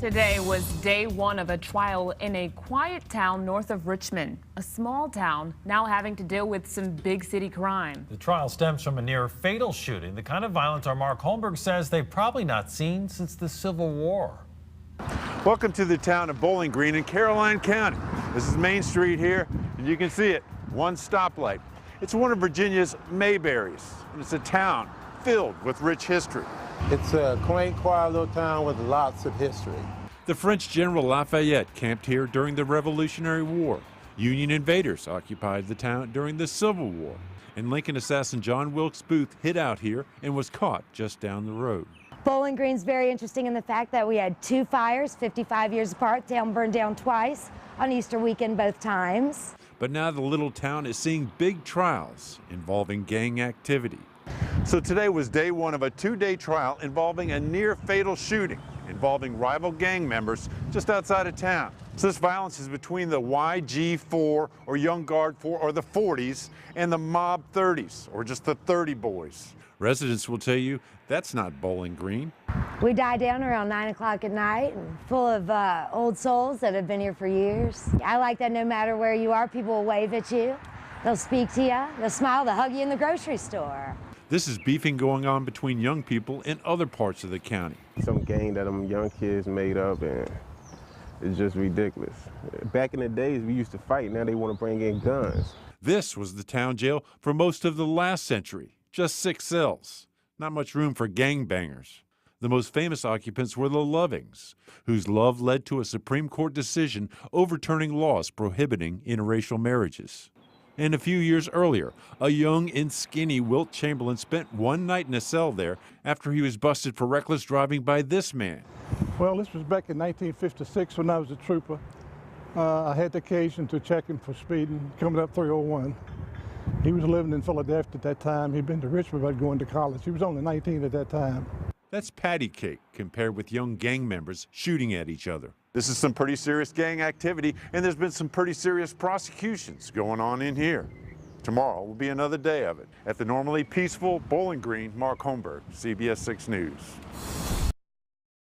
Today was day one of a trial in a quiet town north of Richmond, a small town now having to deal with some big city crime. The trial stems from a near fatal shooting, the kind of violence our Mark Holmberg says they've probably not seen since the Civil War. Welcome to the town of Bowling Green in Caroline County. This is Main Street here, and you can see it, one stoplight. It's one of Virginia's Mayberries, and it's a town filled with rich history. It's a quaint, quiet little town with lots of history. The French General Lafayette camped here during the Revolutionary War. Union invaders occupied the town during the Civil War. And Lincoln assassin John Wilkes Booth hid out here and was caught just down the road. Bowling Green's very interesting in the fact that we had two fires, 55 years apart. Town burned down twice on Easter weekend both times. But now the little town is seeing big trials involving gang activity. So today was day one of a two-day trial involving a near-fatal shooting involving rival gang members just outside of town. So this violence is between the YG4 or Young Guard 4 or the 40s and the Mob 30s or just the 30 boys. Residents will tell you that's not Bowling Green. We die down around 9 o'clock at night and full of old souls that have been here for years. I like that no matter where you are, people will wave at you. They'll speak to you. They'll smile. They'll hug you in the grocery store. This is beefing going on between young people in other parts of the county. Some gang that them young kids made up, and it's just ridiculous. Back in the days, we used to fight. Now they want to bring in guns. This was the town jail for most of the last century. Just 6 cells. Not much room for gangbangers. The most famous occupants were the Lovings, whose love led to a Supreme Court decision overturning laws prohibiting interracial marriages. And a few years earlier, a young and skinny Wilt Chamberlain spent one night in a cell there after he was busted for reckless driving by this man. Well, this was back in 1956 when I was a trooper. I had the occasion to check him for speeding, coming up 301. He was living in Philadelphia at that time. He'd been to Richmond about going to college. He was only 19 at that time. That's patty cake compared with young gang members shooting at each other. This is some pretty serious gang activity, and there's been some pretty serious prosecutions going on in here. Tomorrow will be another day of it. At the normally peaceful Bowling Green, Mark Holmberg, CBS 6 News.